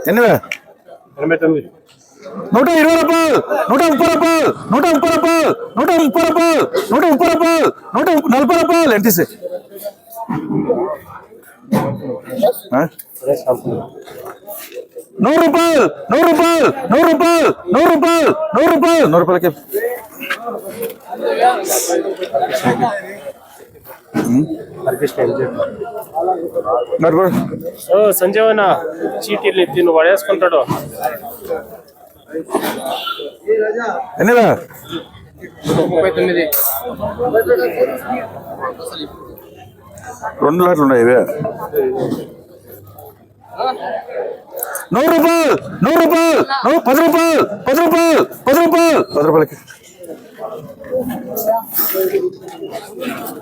Anyway 120 రూపాయలు, 130 రూపాయలు, 130 రూపాయలు, 130 రూపాయలు, 130 రూపాయలు, 140 రూపాయలు. ఎంటీసీ 100 రూపాయలు, 100 రూపాయలు, 100 రూపాయలు, 100 రూపాయలు, 100 రూపాయలు, 100 రూపాయలకి సంజీవన చీటీలు తిను పడేసుకుంటాడు. ఎన్నిరా 39 2 లాట్లు ఉన్నాయి ఇవే. 100 రూపాయలు, 100 రూపాయలు, 10 రూపాయలు, 10 రూపాయలు, 10 రూపాయలు, 10 రూపాయలకి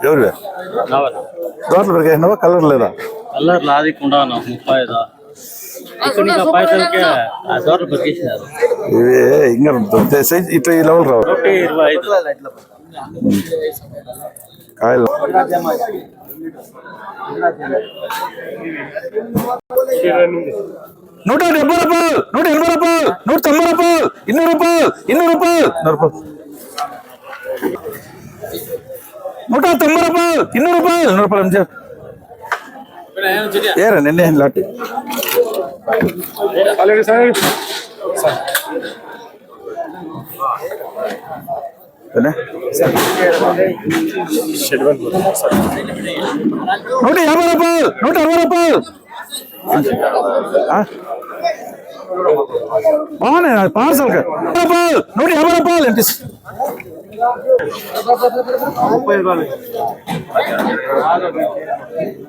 ఎవరు దోటలు పెరిగాయినావా? కలర్ లేదా? కలర్ లాదికుండా 35 ఇవే ఇంకా ఇట్లా ఈ లెవెల్ రావు కాయలు. 170 రూపాయలు, 180 రూపాయలు, 190 రూపాయలు, 200 రూపాయలు, 200 రూపాయలు, 190 రూపాయలు, 200 రూపాయలు, 200 రూపాయలు. ఏరా నిన్నే లాంటి Nota 150 రూపాయలు, 160 రూపాయలు. బాగున్నాయి పార్సల్ 150 రూపాయలు. ఏంటి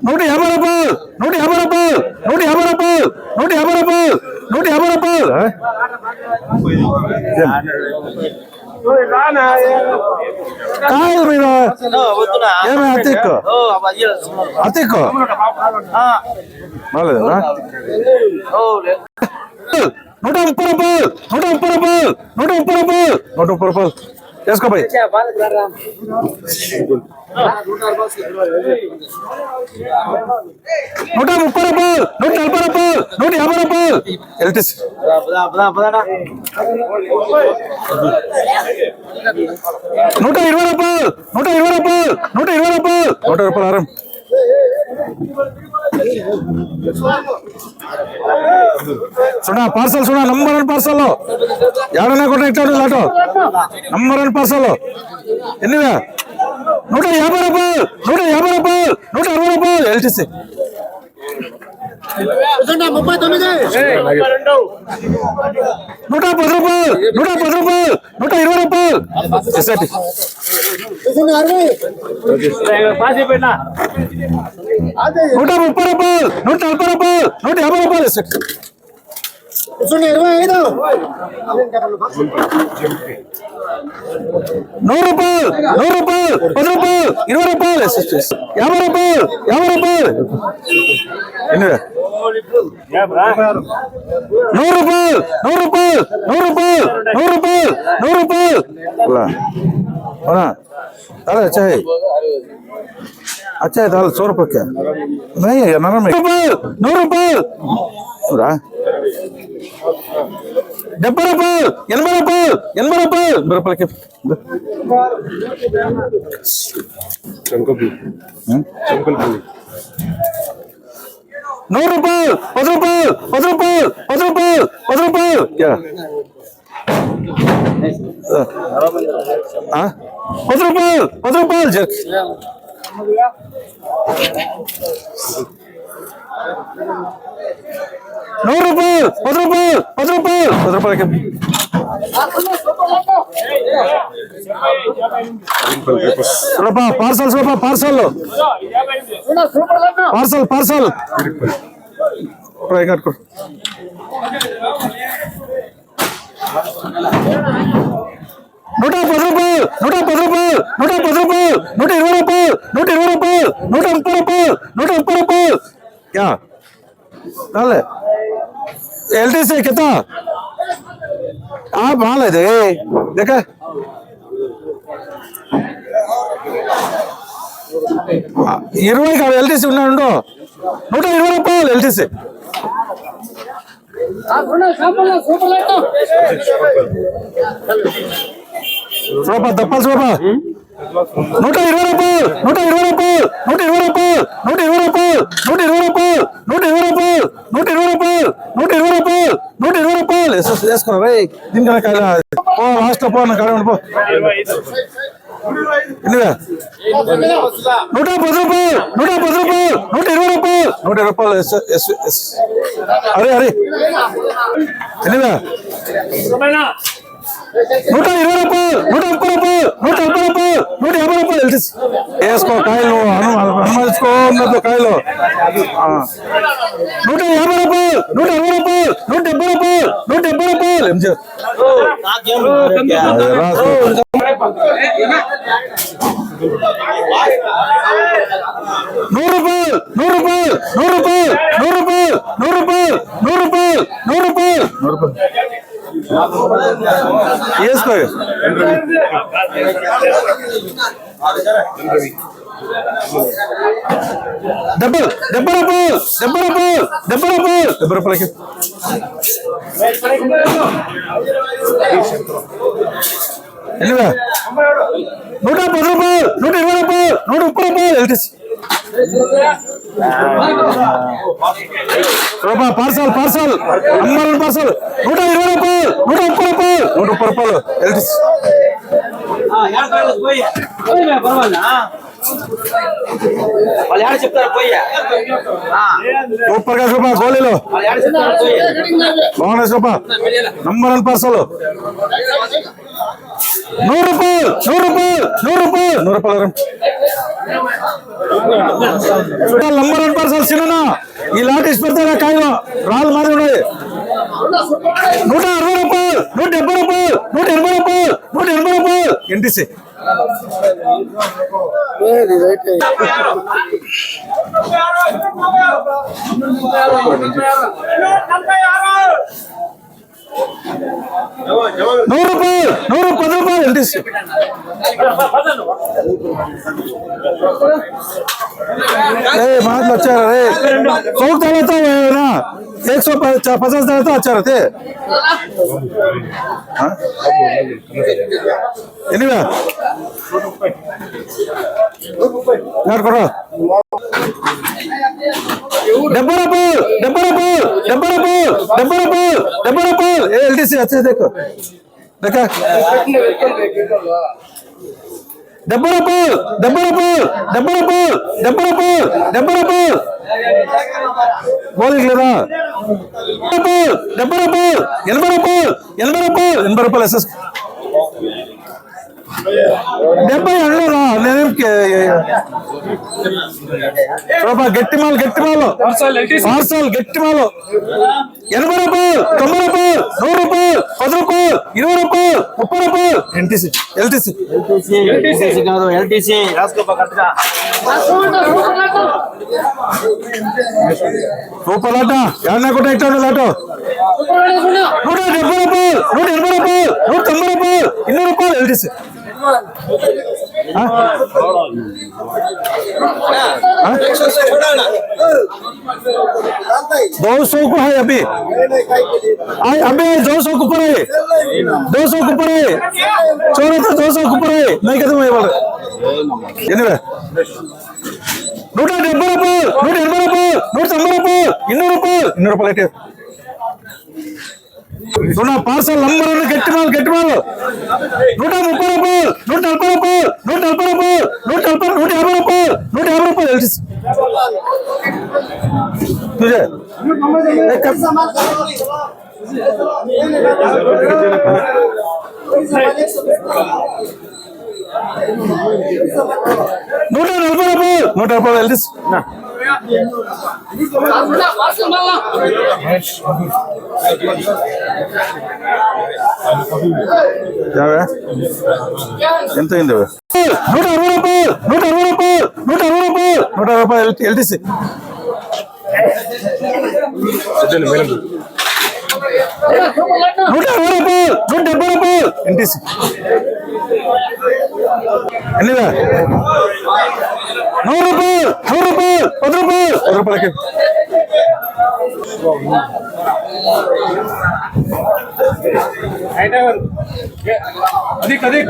150 రూపాయలు, 150 రూపాయలు, 150 రూపాయలు, 150 రూపాయలు, 150 రూపాయలు. కాయలు మీద ఏమి అతిక్కు అతిక్కు బాగాలేదా? 130 రూపాయలు, 130 రూపాయలు, 130 రూపాయలు, 130 రూపాయలు చేసుకోపోయి 130 రూపాయలు, 140 రూపాయలు, 150 రూపాయలు. ఎల్టీసీ 120 రూపాయలు, 120 రూపాయలు, 120 రూపాయలు, 100 రూపాయలు ఆరం. చూడ పార్సల్ చూడ నంబర్ 1 పార్సల్ ఎవడన్నా కూడా ఇట్టాడు లాటో నంబర్ 1 పార్సల్. ఎన్నివే 150 రూపాయలు, 150 రూపాయలు, 160 రూపాయలు. ఎల్టీసీ 110 రూపాయలు, 110 రూపాయలు, 120 రూపాయలు. ఎస్ఐటి 130 రూపాయలు, 140 రూపాయలు, 150 రూపాయలు. ఎస్ఐటి 100 రూపాయలు, 100 రూపాయలు, 10 రూపాయలు, 20 రూపాయలు. 50 రూపాయలు, 50 రూపాయలు. ఎన్ని 100 రూపాయలు, 100 రూపాయలు, 100 రూపాయలు, 100 రూపాయలు, 100 రూపాయలు. अरे अच्छा है, अच्छा है दाल 100 रुपये क्या नहीं है? 9 रुपये 9 रुपये 70 రూపాయలు, 80 రూపాయలు, 80 రూపాయలు, 80 రూపాయలకి. 100 రూపాయలు, 10 రూపాయలు, 10 రూపాయలు, 10 రూపాయలు, 10 రూపాయలు. क्या 10 రూపాయలు, 10 రూపాయలు. జర్క్ 100 రూపాయలు, 10 రూపాయలు, 10 రూపాయలు, 10 రూపాయలకి. పార్సల్ చూడపా పార్సల్ పార్సల్ పార్సల్ ట్రై కట్టుకో. 110 రూపాయలు, 110 రూపాయలు, 110 రూపాయలు, 120 రూపాయలు, 120 రూపాయలు, 130 రూపాయలు, 130 రూపాయలు. क्या डाले LTC कितना माल है देखा 20 కాదు LTC ఉన్నాడు 120 రూపాయలు LTC సూపర్ దప్పల్ సూపర్ 120 రూపాయలు 120 రూపాయలు 120 రూపాయలు 120 రూపాయలు 120 రూపాయలు 120 రూపాయలు 120 రూపాయలు 120 రూపాయలు 120 రూపాయలు వేసుకో రేయ్ దీనికన్నా కాదు పో లాస్ట్ పో నా కాడ పో ఎన్నివే 110 రూపాయలు 110 రూపాయలు 120 రూపాయలు 120 రూపాయలు అరే అరే ఎన్నివే 120 రూపాయలు 130 రూపాయలు 130 రూపాయలు 150 రూపాయలు వేసుకో కాయలు అనుమానించుకో కాయలు 150 రూపాయలు 160 రూపాయలు 170 రూపాయలు 170 రూపాయలు ఏం ₹100 రూపాయలు 100 రూపాయలు 100 రూపాయలు 100 రూపాయలు 100 రూపాయలు 100 రూపాయలు 100 రూపాయలు వేసుకో డెబ్బై రూపాయలు 70 రూపాయలు 70 రూపాయలు 70 రూపాయలకి ఎన్నివే 110 రూపాయలు 120 రూపాయలు 130 రూపాయలు LTC పార్సల్ పార్సల్ అమ్మాలి పార్సల్ 120 రూపాయలు 130 రూపాయలు 130 రూపాయలు LTC సూపర్ గా సూపర్ గోళీలు బాగున్నాయి సూపర్ నంబర్ 1 పార్సల్ 100 రూపాయలు 100 రూపాయలు 100 రూపాయలు 100 రూపాయలు నంబర్ 1 పార్సల్ చిన్న ఈ లాటేసి పెడతారా కాయలు రాళ్ళు మారి ఉన్నాయి 160 రూపాయలు 170 రూపాయలు 180 రూపాయలు 180 రూపాయలు LTC ₹100 110 రూపాయలు LTC अच्छा रे 100 डालता है ना 150 डालता अच्छा रहते एनीवे यार करो 70 రూపాయలు 70 రూపాయలు 70 రూపాయలు 70 రూపాయలు 70 రూపాయలు ఏ LTC अच्छे देखो देखा 70 రూపాయలు 70 రూపాయలు 70 రూపాయలు 70 రూపాయలు 70 రూపాయలు బోలింగ్ లేదా 70 రూపాయలు 80 రూపాయలు 80 రూపాయలు 80 రూపాయలు ఎస్ఎస్ 70 అనలేదా నేనేం గట్టి మాలు పార్సల్ గట్టి మాలు 80 రూపాయలు 90 రూపాయలు 100 రూపాయలు 10 రూపాయలు 20 రూపాయలు 30 రూపాయలు LTC కాదు LTC సూపర్ లాట ఏమన్నా కూడా ఇచ్చాడు లాట 170 రూపాయలు 180 రూపాయలు 190 రూపాయలు 200 రూపాయలు LTC 200 को है अभी 200 के ऊपर है 200 के ऊपर है छोड़ो तो 200 के ऊपर है नहीं कहते मैं बोल एनीवे 170 రూపాయలు 180 రూపాయలు 190 రూపాయలు 200 రూపాయలు 200 రూపాయలు అయితే सुना पार्सल नंबर गट्टी माल 130 రూపాయలు 140 రూపాయలు 140 రూపాయలు 140 రూపాయలు 150 రూపాయలు LTC तुझे एक कप 140 రూపాయలు LTC ఎంత అయింది 160 రూపాయలు 160 రూపాయలు 160 రూపాయలు 160 రూపాయలు LTC రూపాయలు 170 రూపాయలు ఎన్టీసీ ఎన్నివే 100 రూపాయలు 10 రూపాయలు 10 రూపాయలకి अधिक अधिक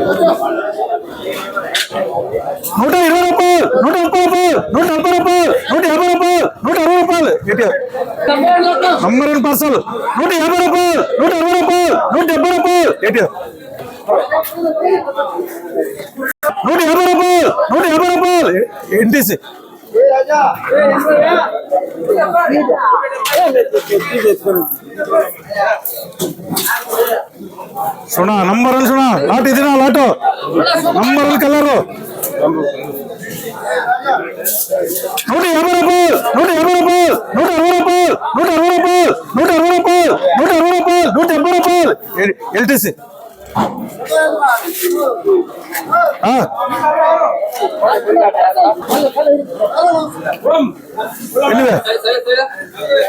120 రూపాయలు 130 రూపాయలు 140 రూపాయలు 150 రూపాయలు 160 రూపాయలు నంబర్ 1 పార్సల్ 150 రూపాయలు 160 రూపాయలు 170 రూపాయలు 150 రూపాయలు 150 రూపాయలు ఎన్టీసీ सुना नंबर वन सुना लाट इतना लाटो नंबर वन कलर 150 రూపాయలు 150 రూపాయలు 160 రూపాయలు 160 రూపాయలు 160 రూపాయలు 170 రూపాయలు ఎల్టీసీ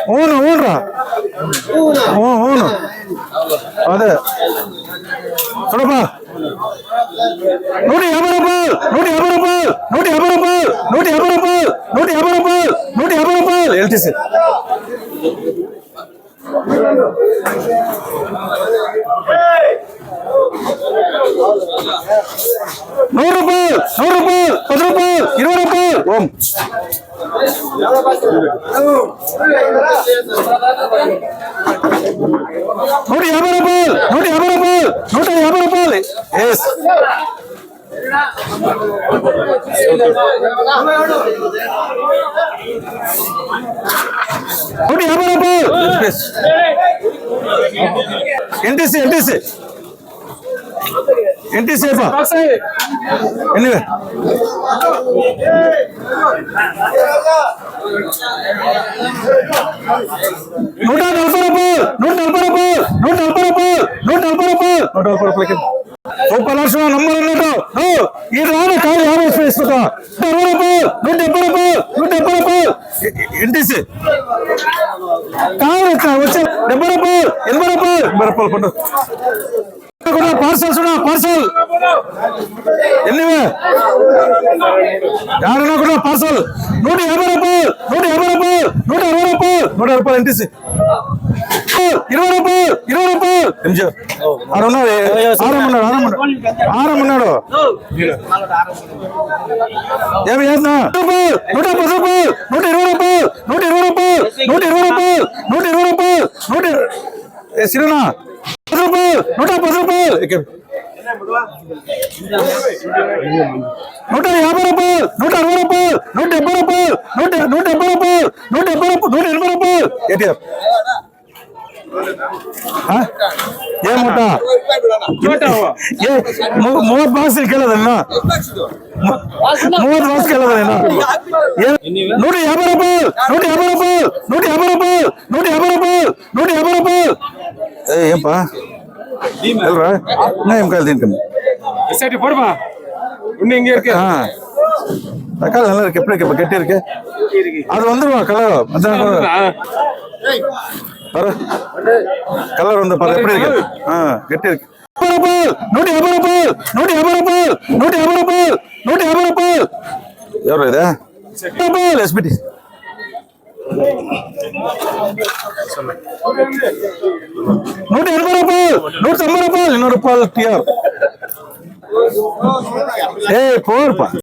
అవును అవునురా అవును అదే చూడపా 150 రూపాయలు 150 రూపాయలు 150 రూపాయలు 150 రూపాయలు 150 రూపాయలు 150 రూపాయలు ఎల్టీసీ ₹100 రూపాయలు 10 రూపాయలు 20 రూపాయలు ఓం 150 రూపాయలు 150 రూపాయలు 150 రూపాయలు ఎస్ 150 రూపాయలు ఎన్టీసీ ఎన్టీసీ ఎన్టీసీ ఎన్నివే 140 రూపాయలు 140 రూపాయలు 140 రూపాయలు 140 రూపాయలు 140 రూపాయలకి సూపర్ లక్షణ నంబర్ అన్నట్టు ఈ రాను కాదు 50 ఇస్తుంటా 160 రూపాయలు 170 రూపాయలు 170 రూపాయలు ఎన్టీసీ కాదు వచ్చే 70 రూపాయలు 80 రూపాయలు 80 రూపాయలు పండు పార్సల్ సునా పార్సల్ ఎన్నివే యాడన్నా కూడా పార్సల్ 150 రూపాయలు 150 రూపాయలు 160 రూపాయలు 160 రూపాయలు ఎన్టీసీ 20 రూపాయలు 20 రూపాయలు ఆరన్నాడు ఏమి చేస్తున్నా 110 రూపాయలు 120 రూపాయలు 120 రూపాయలు 120 రూపాయలు 120 రూపాయలు 120 సిరునా 10 రూపాయలు 110 రూపాయలు 150 రూపాయలు 160 రూపాయలు 170 రూపాయలు 170 రూపాయలు 180 రూపాయలు ఏటీఎఫ్ ఏ మూట ಮೂವತ್ತು ಬಾಕ್ಸ್ ಕೇಳೋದನ್ನ 30 ಬಾಕ್ಸ್ ಕೇಳೋದನ್ನ 150 ರೂಪಾಯಿ 150 ರೂಪಾಯಿ 150 ರೂಪಾಯಿ 150 ರೂಪಾಯಿ 150 ರೂಪಾಯಿ ఏంపా ఎల్రా నేను కాదు తింటాను எஸ்ஐடி போடுமா இன்னும் இங்க இருக்கு தக்காளி நல்லா இருக்கு எப்படி இருக்கு கெட்டி இருக்கு அது வந்துருவா கலர் பாரு கலர் வந்து பாரு எப்படி இருக்கு கெட்டி இருக்கு 150 రూపాయలు 150 రూపాయలు 150 రూపాయలు 150 రూపాయలు ఎవరు ఇదే రూపాయలు ఎస్బిటి 180 రూపాయలు 190 రూపాయలు 200 రూపాయలు టిఆర్ ఏ పోర్పా